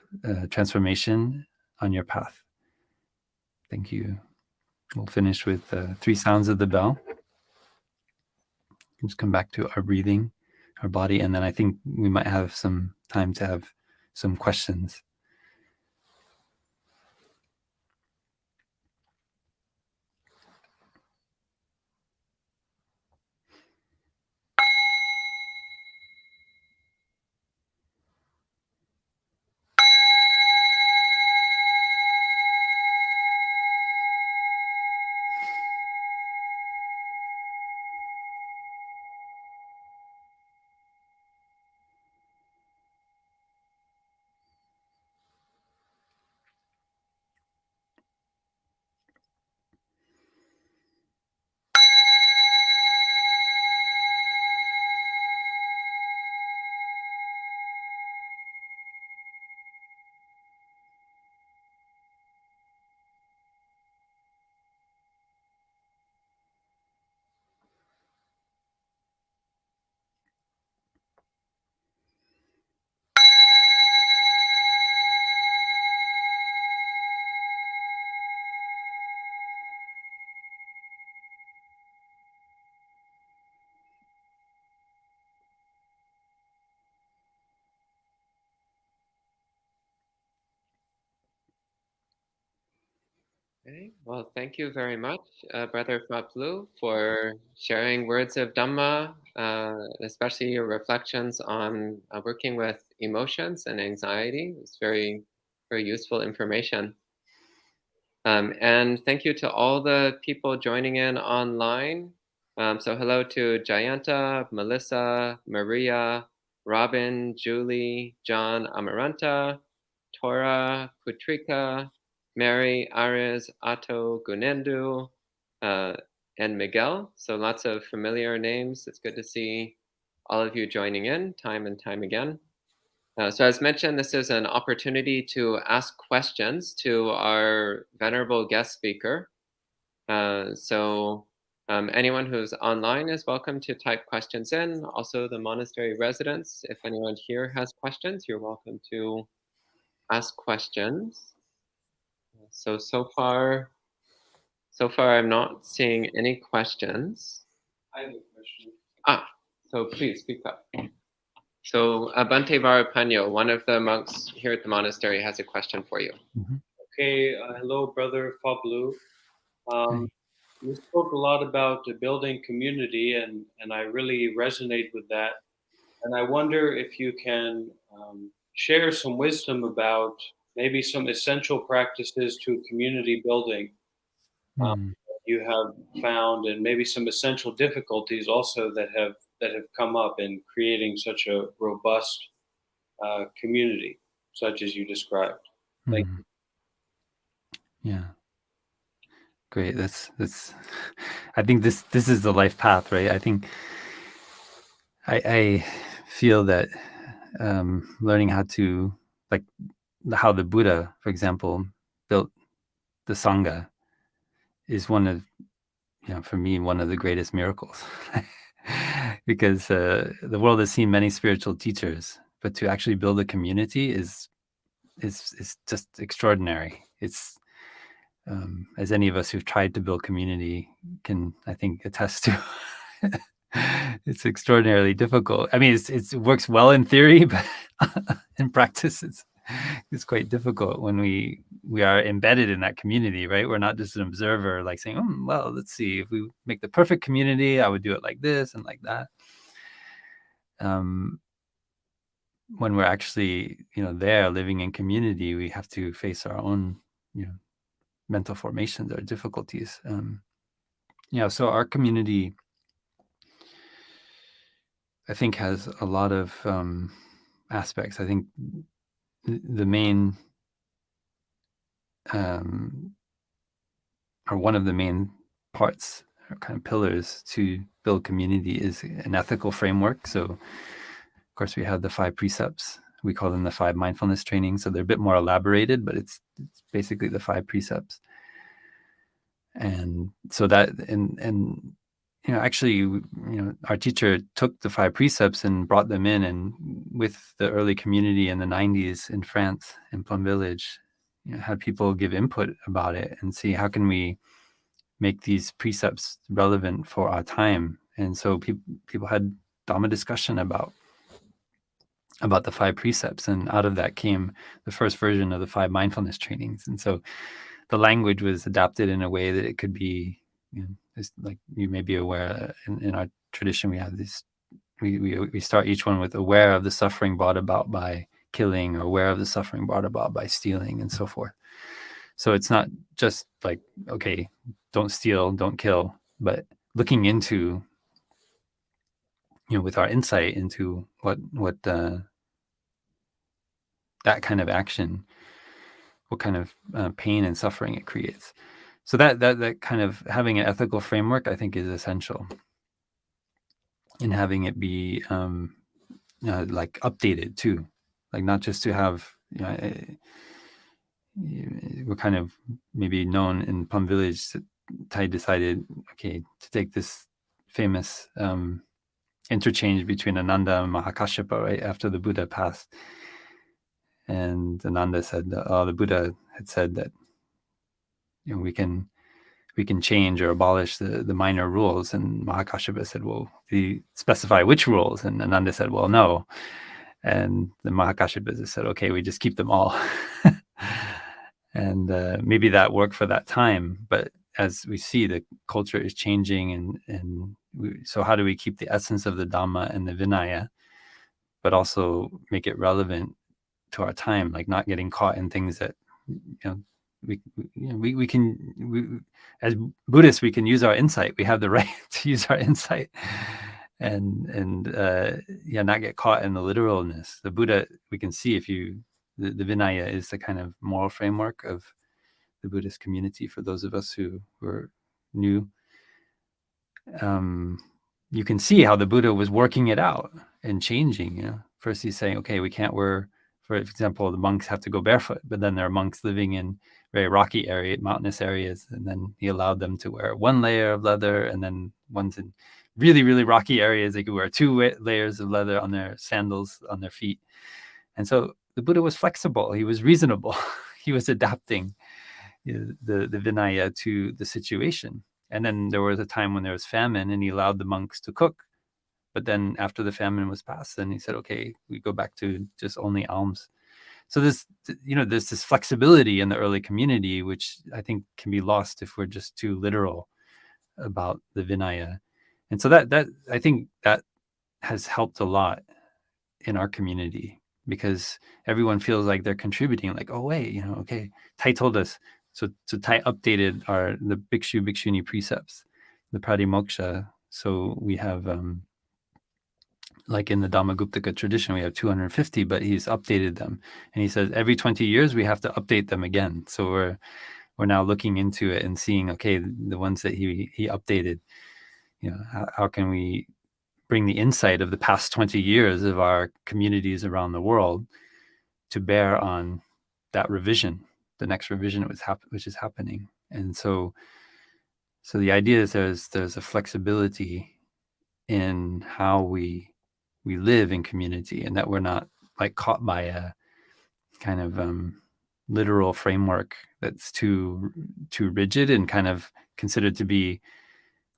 transformation on your path. Thank you. We'll finish with 3 sounds of the bell. Just come back to our breathing, our body, and then I think we might have some time to have some questions.
Okay. Well, thank you very much, Brother Phap Luu, for sharing words of Dhamma, especially your reflections on working with emotions and anxiety. It's very, very useful information. And thank you to all the people joining in online. So hello to Jayanta, Melissa, Maria, Robin, Julie, John, Amaranta, Tora, Putrika, Mary, Aris, Otto, Gunendu, and Miguel. So lots of familiar names. It's good to see all of you joining in time and time again. So as mentioned, this is an opportunity to ask questions to our venerable guest speaker. Anyone who's online is welcome to type questions in. Also the monastery residents, if anyone here has questions, you're welcome to ask questions. So far I'm not seeing any questions.
I have a question.
So please speak up. So Bhante Varapanyo, one of the monks here at the monastery, has a question for you.
Mm-hmm.
Okay, hello, Brother Phap Luu.
Okay.
You spoke a lot about building community, and I really resonate with that. And I wonder if you can share some wisdom about maybe some essential practices to community building
Mm.
you have found, and maybe some essential difficulties also that have come up in creating such a robust community, such as you described. Thank
Mm. Yeah. Great. That's. I think this is the life path, right? I think I feel that learning how to, like, how the Buddha, for example, built the Sangha is one of, for me, one of the greatest miracles. Because the world has seen many spiritual teachers, but to actually build a community is just extraordinary. It's as any of us who've tried to build community can, I think, attest to. It's extraordinarily difficult. I mean, it works well in theory, but in practice, it's quite difficult when we are embedded in that community, right? We're not just an observer, like saying, well, let's see, if we make the perfect community, I would do it like this and like that. When we're actually, there living in community, we have to face our own, mental formations or difficulties. So our community, I think, has a lot of aspects. I think the main, or one of the main parts or kind of pillars to build community is an ethical framework. So, of course, we have the 5 precepts. We call them the 5 mindfulness trainings. So they're a bit more elaborated, but it's basically the 5 precepts. And so that, and actually, our teacher took the 5 precepts and brought them in, and with the early community in the 90s in France, in Plum Village, had people give input about it and see how can we make these precepts relevant for our time. And so people had Dhamma discussion about the 5 precepts, and out of that came the first version of the 5 mindfulness trainings. And so the language was adapted in a way that it could be, like you may be aware, in our tradition we have this, we start each one with aware of the suffering brought about by killing, or aware of the suffering brought about by stealing, and so forth. So it's not just like, okay, don't steal, don't kill, but looking into, with our insight into what that kind of action, what kind of pain and suffering it creates. So that kind of having an ethical framework, I think, is essential. And having it be like updated too, like not just to have, we're kind of maybe known in Plum Village that Thai decided, okay, to take this famous interchange between Ananda and Mahakashyapa right after the Buddha passed. And Ananda said, the Buddha had said that, we can change or abolish the minor rules. And Mahakashyapa said, well, do you specify which rules? And Ananda said, well, no. And the Mahakashyapa said, okay, we just keep them all. And maybe that worked for that time, but as we see, the culture is changing, so how do we keep the essence of the Dhamma and the Vinaya, but also make it relevant to our time, like not getting caught in things that, as Buddhists, we can use our insight. We have the right to use our insight, and not get caught in the literalness. The Buddha, we can see the Vinaya is the kind of moral framework of the Buddhist community. For those of us who were new, you can see how the Buddha was working it out and changing. First he's saying, okay, we can't wear, for example, the monks have to go barefoot, but then there are monks living in very rocky mountainous areas, and then he allowed them to wear one layer of leather, and then ones in really, really rocky areas, they could wear 2 layers of leather on their sandals on their feet. And so the Buddha was flexible, he was reasonable, he was adapting the Vinaya to the situation. And then there was a time when there was famine, and he allowed the monks to cook. But then after the famine was past, then he said, okay, we go back to just only alms. So there's this flexibility in the early community, which I think can be lost if we're just too literal about the Vinaya. And so that I think that has helped a lot in our community, because everyone feels like they're contributing, like, oh wait, okay, Thai told us. So Thai updated the Bhikshu Bhikshuni precepts, the Pratimoksha. So we have like in the Dhammaguptaka tradition, we have 250, but he's updated them. And he says every 20 years we have to update them again. So we're now looking into it and seeing, okay, the ones that he updated, how can we bring the insight of the past 20 years of our communities around the world to bear on that revision, the next revision which is happening. And so the idea is there's a flexibility in how we live in community, and that we're not like caught by a kind of literal framework that's too rigid and kind of considered to be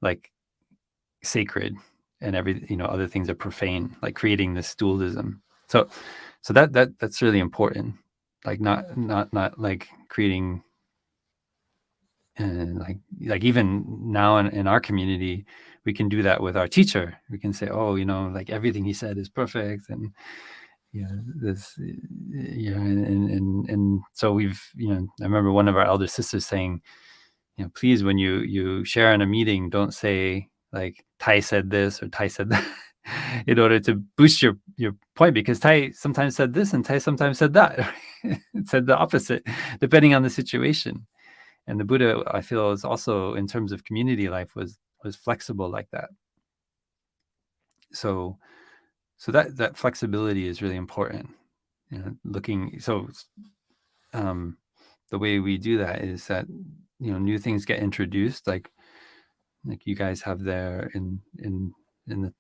like sacred, and other things are profane, like creating this dualism. So that's really important, like not like creating like even now in our community, we can do that with our teacher. We can say, oh, like everything he said is perfect, and this, and so we've, I remember one of our elder sisters saying, please, when you share in a meeting, don't say like Thai said this or Thai said that, in order to boost your point, because Thai sometimes said this and Thai sometimes said that. It said the opposite, depending on the situation. And the Buddha, I feel, is also, in terms of community life, was flexible like that. So that flexibility is really important. The way we do that is that new things get introduced, like you guys have there in the,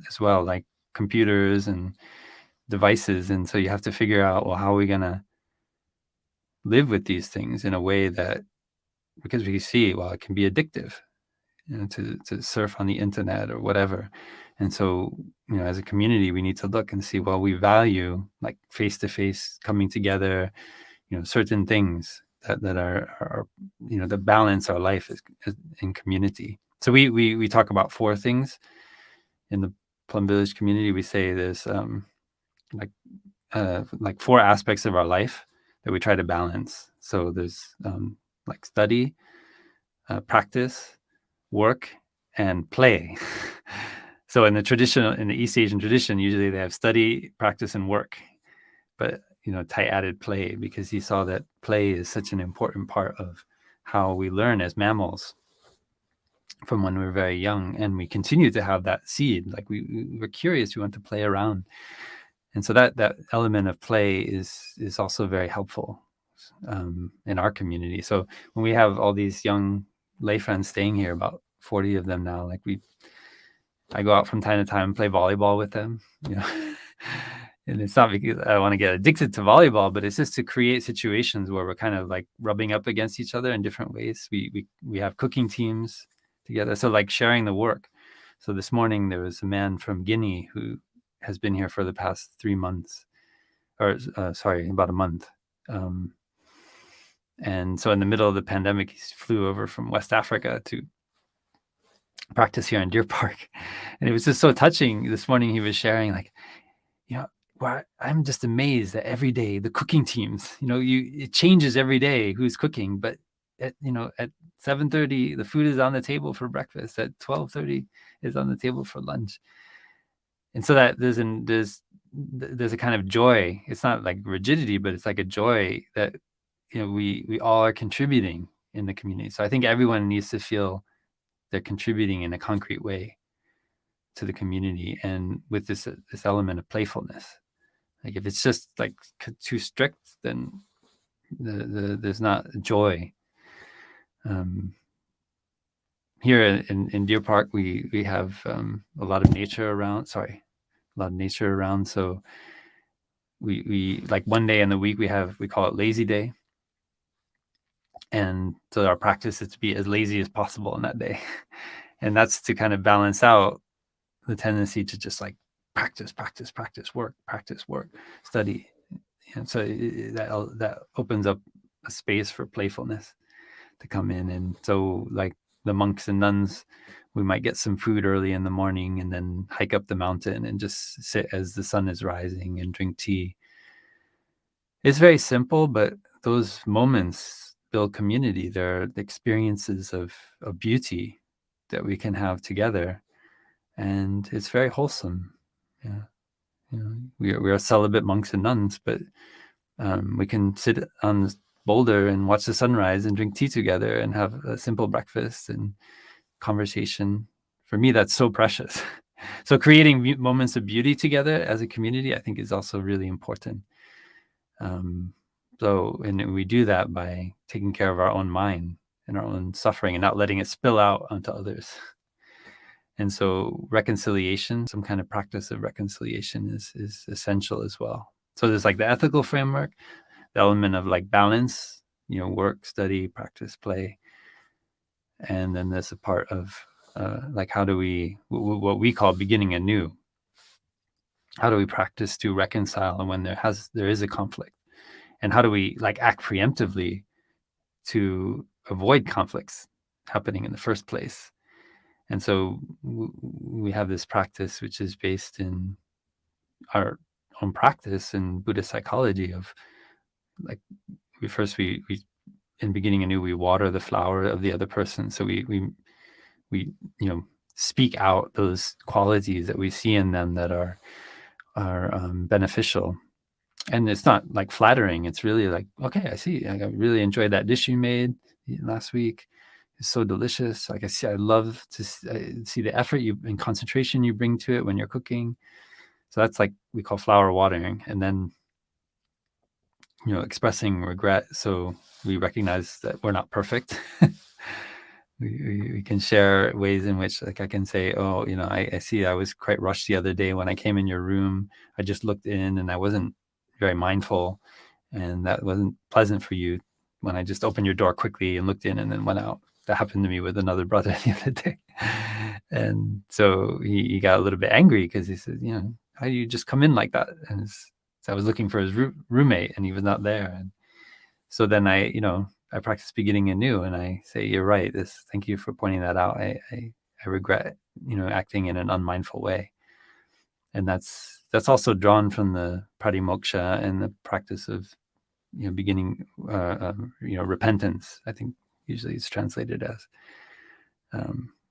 as well, like computers and devices, and so you have to figure out, well, how are we gonna live with these things in a way that, because we see, well, it can be addictive, to surf on the internet or whatever. And so, as a community, we need to look and see, well, we value like face-to-face coming together, certain things that are that balance our life in community. So we talk about 4 things in the Plum Village community. We say there's like 4 aspects of our life that we try to balance. So there's like study, practice, work, and play. So in the East Asian tradition, usually they have study, practice, and work. But Thai added play, because he saw that play is such an important part of how we learn as mammals from when we're very young, and we continue to have that seed. Like we're curious, we want to play around, and so that element of play is also very helpful in our community. So when we have all these young lay friends staying here, about 40 of them now, like I go out from time to time and play volleyball with them, and it's not because I want to get addicted to volleyball, but it's just to create situations where we're kind of like rubbing up against each other in different ways. We have cooking teams together, so like sharing the work. So this morning there was a man from Guinea who has been here for the past 3 months, or about a month, And so in the middle of the pandemic, he flew over from West Africa to practice here in Deer Park. And it was just so touching. This morning he was sharing, like, I'm just amazed that every day the cooking teams, it changes every day who's cooking, but at 7:30 the food is on the table for breakfast, at 12:30 is on the table for lunch. And so that there's a kind of joy. It's not like rigidity, but it's like a joy that we all are contributing in the community. So I think everyone needs to feel they're contributing in a concrete way to the community, and with this element of playfulness. Like if it's just like too strict, then there's not joy. Here in Deer Park, we have a lot of nature around. So we like one day in the week we call it lazy day, and so our practice is to be as lazy as possible on that day, and that's to kind of balance out the tendency to just like practice, work, study. And so that opens up a space for playfulness to come in. And so like the monks and nuns, we might get some food early in the morning and then hike up the mountain and just sit as the sun is rising and drink tea. It's very simple, but those moments build community. They're experiences of beauty that we can have together. And it's very wholesome. Yeah. We are celibate monks and nuns, but we can sit on this boulder and watch the sunrise and drink tea together and have a simple breakfast and conversation. For me, that's so precious. So creating moments of beauty together as a community, I think, is also really important. And we do that by taking care of our own mind and our own suffering and not letting it spill out onto others. And so reconciliation, some kind of practice of reconciliation is essential as well. So there's like the ethical framework, the element of like balance, work, study, practice, play. And then there's a part of like how do we, what we call beginning anew. How do we practice to reconcile when there is a conflict? And how do we like act preemptively to avoid conflicts happening in the first place? And so we have this practice, which is based in our own practice in Buddhist psychology of like, we in beginning anew, we water the flower of the other person. So we speak out those qualities that we see in them that are beneficial. And it's not like flattering. It's really like, okay, I see. I really enjoyed that dish you made last week. It's so delicious. Like I love to see the effort and concentration you bring to it when you're cooking. So that's like we call flower watering. And then, expressing regret. So we recognize that we're not perfect. we can share ways in which, like, I can say, oh, I see I was quite rushed the other day when I came in your room. I just looked in and I wasn't very mindful, and that wasn't pleasant for you when I just opened your door quickly and looked in and then went out. That happened to me with another brother the other day. And so he got a little bit angry because he said, how do you just come in like that? And so I was looking for his roommate and he was not there. And so then I practice beginning anew and I say, you're right. Thank you for pointing that out. I regret, acting in an unmindful way. And that's also drawn from the pratimoksha and the practice of, beginning, repentance. I think usually it's translated as,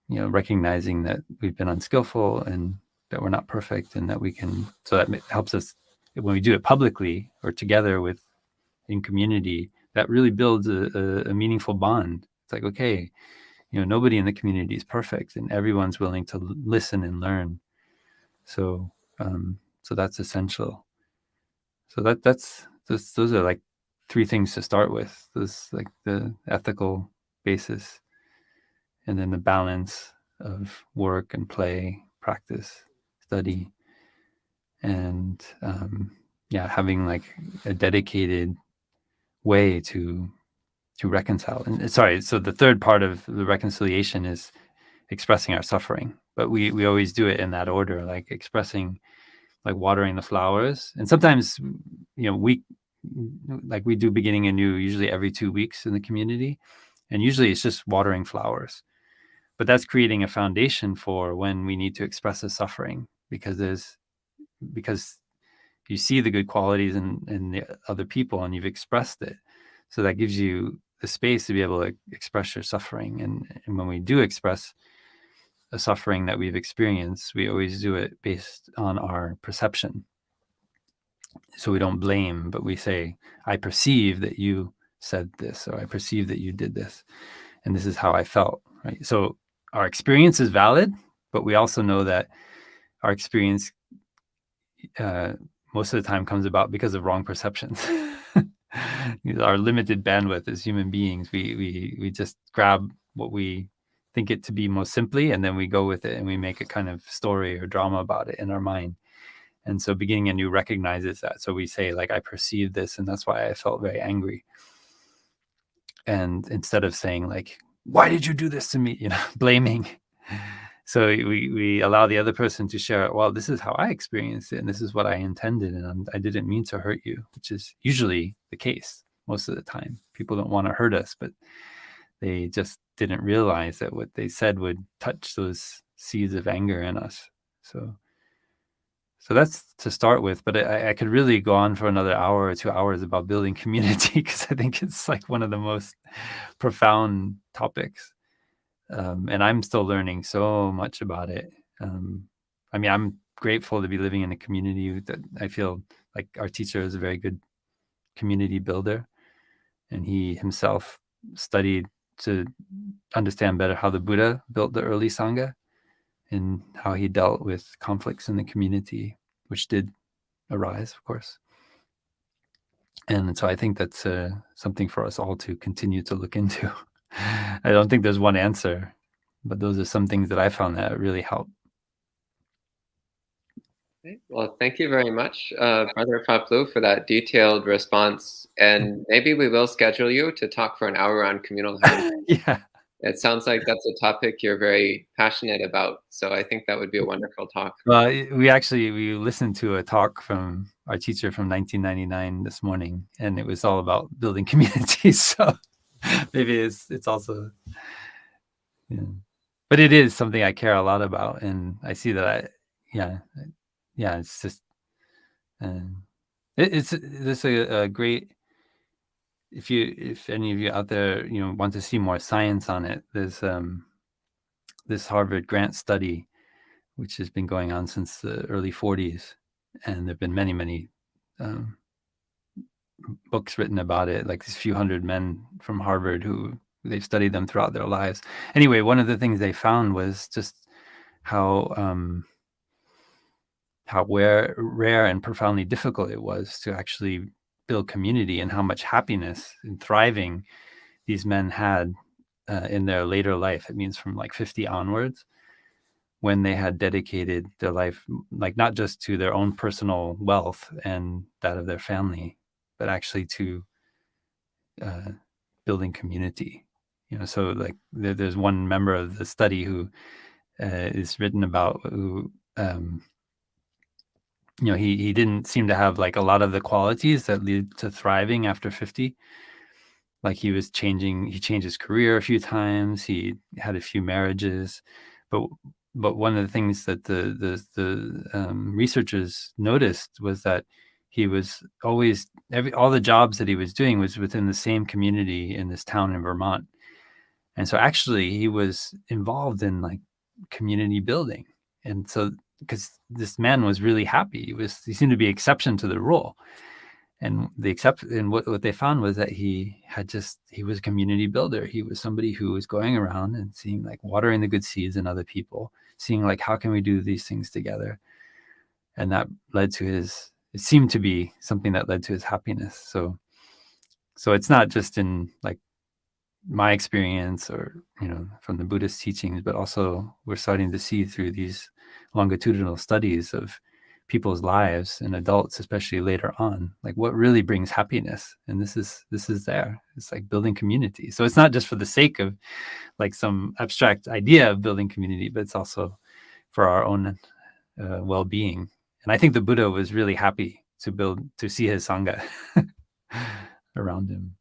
recognizing that we've been unskillful and that we're not perfect, and that we can. So that helps us when we do it publicly or together in community. That really builds a meaningful bond. It's like, okay, nobody in the community is perfect, and everyone's willing to listen and learn. So that's essential. So those are like three things to start with. Those like the ethical basis, and then the balance of work and play, practice, study, and having like a dedicated way to reconcile. And so the third part of the reconciliation is expressing our suffering, but we always do it in that order, like expressing, like watering the flowers. And sometimes like we do beginning anew usually every 2 weeks in the community, and usually it's just watering flowers. But that's creating a foundation for when we need to express the suffering, because you see the good qualities in the other people and you've expressed it. So that gives you the space to be able to express your suffering. And when we do express a suffering that we've experienced, we always do it based on our perception. So we don't blame, but we say, I perceive that you said this, or I perceive that you did this, and this is how I felt, right? So our experience is valid, but we also know that our experience most of the time comes about because of wrong perceptions. Our limited bandwidth as human beings, we just grab what we think it to be most simply, and then we go with it and we make a kind of story or drama about it in our mind. And so beginning anew recognizes that. So we say, like, I perceived this, and that's why I felt very angry. And instead of saying, like, why did you do this to me? Blaming. So we allow the other person to share, well, this is how I experienced it, and this is what I intended, and I didn't mean to hurt you, which is usually the case most of the time. People don't want to hurt us, but they just didn't realize that what they said would touch those seeds of anger in us. So that's to start with, but I could really go on for another hour or 2 hours about building community, because I think it's like one of the most profound topics. And I'm still learning so much about it. I mean, I'm grateful to be living in a community that I feel like our teacher is a very good community builder, and he himself studied to understand better how the Buddha built the early Sangha and how he dealt with conflicts in the community, which did arise, of course. And so I think that's something for us all to continue to look into. I don't think there's one answer, but those are some things that I found that really help.
Okay. Well, thank you very much, Brother Phap Luu, for that detailed response. And maybe we will schedule you to talk for an hour on communal harmony.
Yeah.
It sounds like that's a topic you're very passionate about. So I think that would be a wonderful talk.
Well, we listened to a talk from our teacher from 1999 this morning, and it was all about building communities. So maybe it's also, but it is something I care a lot about, and I see that it's just, it's a great. If any of you out there want to see more science on it, there's this Harvard grant study which has been going on since the early 40s, and there've been many books written about it, like these few hundred men from Harvard who they've studied them throughout their lives. Anyway, one of the things they found was just how rare and profoundly difficult it was to actually build community, and how much happiness and thriving these men had in their later life. It means from like 50 onwards, when they had dedicated their life, like not just to their own personal wealth and that of their family, but actually to building community. So like there's one member of the study who is written about, who he didn't seem to have like a lot of the qualities that lead to thriving after 50. Like he changed his career a few times, he had a few marriages, but one of the things that the researchers noticed was that he was always, all the jobs that he was doing was within the same community in this town in Vermont. And so actually he was involved in like community building. And so, because this man was really happy, he seemed to be exception to the rule. And what they found was that he was a community builder. He was somebody who was going around and seeing, like, watering the good seeds in other people, seeing like, how can we do these things together? And that led to it seemed to be something that led to his happiness. So it's not just in like my experience or, from the Buddhist teachings, but also we're starting to see through these longitudinal studies of people's lives and adults, especially later on, like what really brings happiness. And this is there. It's like building community. So it's not just for the sake of like some abstract idea of building community, but it's also for our own well-being. And I think the Buddha was really happy to see his Sangha. around him.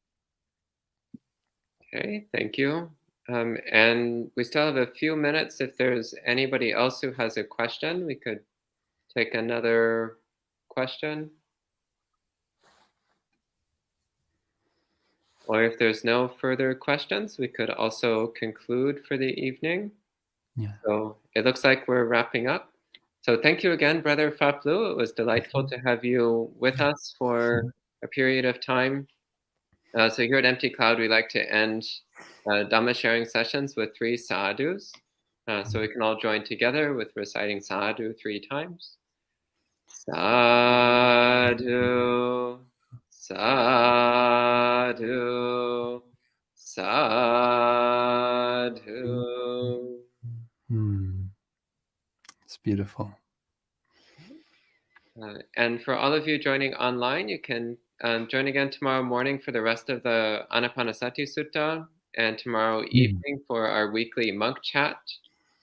Okay, thank you. And we still have a few minutes. If there's anybody else who has a question, we could take another question. Or if there's no further questions, we could also conclude for the evening.
Yeah.
So it looks like we're wrapping up. So thank you again, Brother Phap Luu. It was delightful to have you with us for a period of time. So here at Empty Cloud, we like to end Dhamma sharing sessions with 3 sadhus. So we can all join together with reciting sadhu 3 times. Sadhu, sadhu, sadhu.
It's beautiful.
And for all of you joining online, you can join again tomorrow morning for the rest of the Anapanasati Sutta, and tomorrow evening for our weekly monk chat,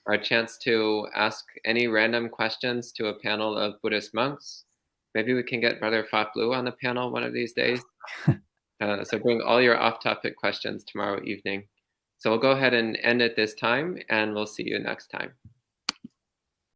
our chance to ask any random questions to a panel of Buddhist monks. Maybe we can get Brother Phap Luu on the panel one of these days. So bring all your off-topic questions tomorrow evening. So we'll go ahead and end at this time, and we'll see you next time.